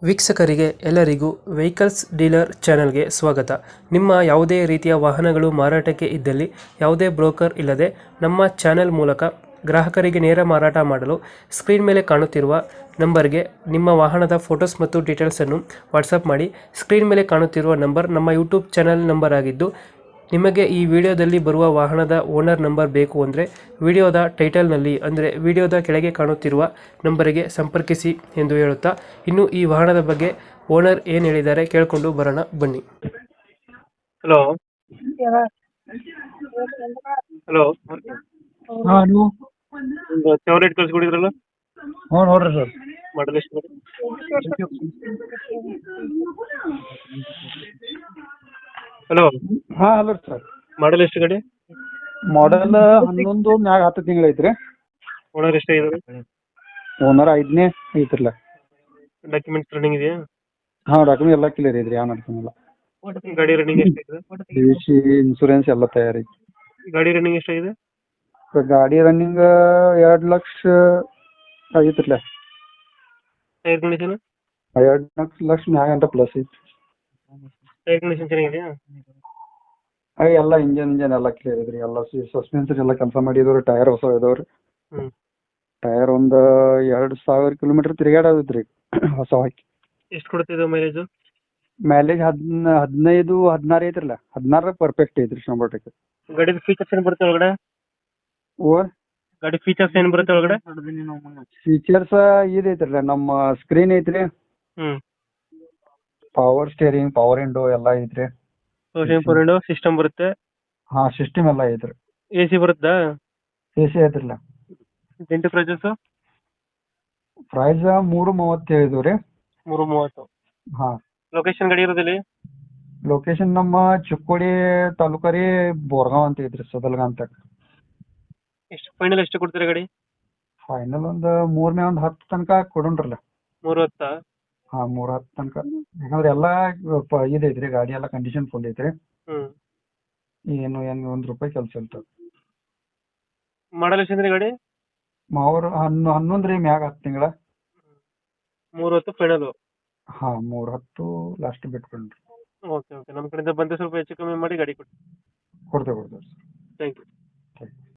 ವೀಕ್ಷಕರಿಗೆ ಎಲ್ಲರಿಗೂ vehicles dealer ಚಾನೆಲ್ಗೆ ಸ್ವಾಗತ. ನಿಮ್ಮ ಯಾವುದೇ ರೀತಿಯ ವಾಹನಗಳು ಮಾರಾಟಕ್ಕೆ ಇದ್ದಲ್ಲಿ ಯಾವುದೇ ಬ್ರೋಕರ್ ಇಲ್ಲದೆ ನಮ್ಮ ಚಾನೆಲ್ ಮೂಲಕ ಗ್ರಾಹಕರಿಗೆ ನೇರ ಮಾರಾಟ ಮಾಡಲು ಸ್ಕ್ರೀನ್ ಮೇಲೆ ಕಾಣುತ್ತಿರುವ ನಂಬರ್ಗೆ ನಿಮ್ಮ ವಾಹನದ ಫೋಟೋಸ್ ಮತ್ತು ಡೀಟೇಲ್ಸನ್ನು ವಾಟ್ಸಪ್ ಮಾಡಿ. ಸ್ಕ್ರೀನ್ ಮೇಲೆ ಕಾಣುತ್ತಿರುವ ನಂಬರ್ ನಮ್ಮ ಯೂಟ್ಯೂಬ್ ಚಾನೆಲ್ ನಂಬರ್ ಆಗಿದ್ದು, ನಿಮಗೆ ಈ ವಿಡಿಯೋದಲ್ಲಿ ಬರುವ ವಾಹನದ ಓನರ್ ನಂಬರ್ ಬೇಕು ಅಂದರೆ ವಿಡಿಯೋದ ಟೈಟಲ್ನಲ್ಲಿ ಅಂದರೆ ವಿಡಿಯೋದ ಕೆಳಗೆ ಕಾಣುತ್ತಿರುವ ನಂಬರಿಗೆ ಸಂಪರ್ಕಿಸಿ ಎಂದು ಹೇಳುತ್ತಾ, ಇನ್ನು ಈ ವಾಹನದ ಬಗ್ಗೆ ಓನರ್ ಏನು ಹೇಳಿದ್ದಾರೆ ಕೇಳಿಕೊಂಡು ಬರೋಣ ಬನ್ನಿ. ಹಲೋ ಹಲೋ ಹಾಂ ನೀವು ಒಂದು ಫೇವ್ರೇಟ್ ಕಳ್ಸಿಕೊಡಿದ್ರಲ್ಲ, ಹ್ಞೂ ನೋಡ್ರಿ ಸರ್. ಮಾಡಲ್ ಎಷ್ಟು? ಹಲೋ, ಹಾಂ ಹಲೋ ಸರ್. ಮಾಡಲ್ ಎಷ್ಟು ಗಾಡಿ? ಮಾಡೆಲ್ 11 ಮ್ಯಾಗ 10 ತಿಂಗಳು ಐತ್ರಿ. ಓನರ್ ಎಷ್ಟಾಗಿದ್ದಾರೆ? ಓನರ್ 5ನೇ ಐತ್ರಲ್ಲ. ಡಾಕ್ಯುಮೆಂಟ್ಸ್ ರನ್ನಿಂಗ್ ಇದೆಯಾ? ಹಾಂ ಡಾಕ್ಯುಮೆಂಟ್ ಎಲ್ಲ ಕ್ಲಿಯರ್ ಐತ್ರಿ, ಯಾವ ನಡ್ಸಂಗಿಲ್ಲ. ಗಾಡಿ ರನ್ನಿಂಗ್ ಎಷ್ಟಾಗಿದೆ? ಸಿ ಇನ್ಸೂರೆನ್ಸ್ ಎಲ್ಲ ತಯಾರೈತಿ. ಗಾಡಿ ರನ್ನಿಂಗ್ ಎಷ್ಟಾಗಿದೆ? ಗಾಡಿ ರನ್ನಿಂಗ್ 2 ಲಕ್ಷ ಆಗೈತ್ರಲ್ಲ. Tyre condition? 2 ಲಕ್ಷ ಮ್ಯಾಗ ಅಂತ ಪ್ಲಸ್ ಐತಿ. ಟೈರ್ ಕಂಡೀಷನ್ ಚೆನ್ನಾಗಿದೆಯಾ? ಎಲ್ಲ ಇಂಜನ್ ಎಲ್ಲ ಕ್ಲಿಯರ್ ಐತ್ರಿ. ಎಲ್ಲ ಸಸ್ಪೆನ್ಸರ್ ಎಲ್ಲ ಕೆಲಸ ಮಾಡಿದವ್ರಿ. ಟೈರ್ ಹೊಸ ಇದಾವ್ರಿ. ಹ್ಮ್. ಟೈರ್ ಒಂದು 2000 ಕಿಲೋಮೀಟರ್ ತಿರುಗಾಡೋದೈತ್ರಿ ಹೊಸ ಹಾಕಿ. ಎಷ್ಟು ಕೊಡ್ತಿದೆ ಮೈಲೇಜ್? ಮೈಲೇಜ್ 15 16 ಐತ್ರಲ್ಲ. 16 ಪರ್ಫೆಕ್ಟ್ ಐತ್ರಿ 100%. ಗಾಡಿ ಫೀಚರ್ಸ್ ಏನು ಬರುತ್ತೆ ಒಳಗಡೆ? ಓ ಗಾಡಿ ಫೀಚರ್ಸ್ ಏನು ಬರುತ್ತೆ ಒಳಗಡೆ? ಫೀಚರ್ಸ್ ಇದೈತ್ರಲ್ಲ, ನಮ್ಮ ಸ್ಕ್ರೀನ್ ಐತ್ರಿ, ಹ್ಮ್. ಪವರ್ ಸ್ಟೇರಿಂಗ್, ಪವರ್ ವಿಂಡೋ ಎಲ್ಲ ಐತ್ರಿ. ಸಿಸ್ಟಮ್ ಬರುತ್ತೆ. ಹಾ ಸಿಸ್ಟಮ್ ಎಲ್ಲ ಐತ್ರಿ. AC ಬರುತ್ತಾ? AC ಐತ್ರಲ್ಲ. Dent prices? ಪ್ರೈಸ್ 3.37 ರೀ. 3.30. ಹಾ. ಲೊಕೇಶನ್ ಗಾಡಿ ಇರೋದಿಲ್ಲಿ? ಲೊಕೇಶನ್ ನಮ್ಮ ಚಿಕ್ಕೋಡಿ ತಾಲೂಕು ರೀ, ಬೋರ್ಗಾಂವ್ ಅಂತ ಐತ್ರಿ, ಸದಲ್ಗ ಅಂತ. ಎಷ್ಟು ಫೈನಲ್ ಎಷ್ಟು ಕೊಡ್ತೀರಾ ಗಾಡಿ? ಫೈನಲ್ ಒಂದು 10 ತನಕ ಕೊಡೋಣ್ರಲ್ಲ. 3.10? ಹಾ 10 ತನಕ. ಯಾಕಂದ್ರೆ ಎಲ್ಲ ಇದೈತ್ರಿ, ಗಾಡಿ ಎಲ್ಲ ಕಂಡೀಷನ್ ಫುಲ್ ಐತ್ರಿ. ಹ್ಮ್. ಏನು ₹1 ಕೆಲಸ ಇರ್ತದೆ. ಮಾಡಲ್ ಎಷ್ಟಿದೆ ಗಾಡಿ? ಮಾವರು 11 ರೀ, ಮ್ಯಾಗ 10 ತಿಂಗಳ. 3.10 ಫೈನಲ್? ಹಾ 3.10 ಲಾಸ್ಟ್ ಬಿಟ್ಕೊಂಡ್ರಿ. ಓಕೆ ಓಕೆ, ನಮ್ಮ ಕಡೆಯಿಂದ ಬಂದರೆ ಸ್ವಲ್ಪ ಹೆಚ್ಚು ಕಮ್ಮಿ ಮಾಡಿ ಗಾಡಿ ಕೊಡಿ. ಕೊಡ್ತೇವೆ ಸರ್. Thank you.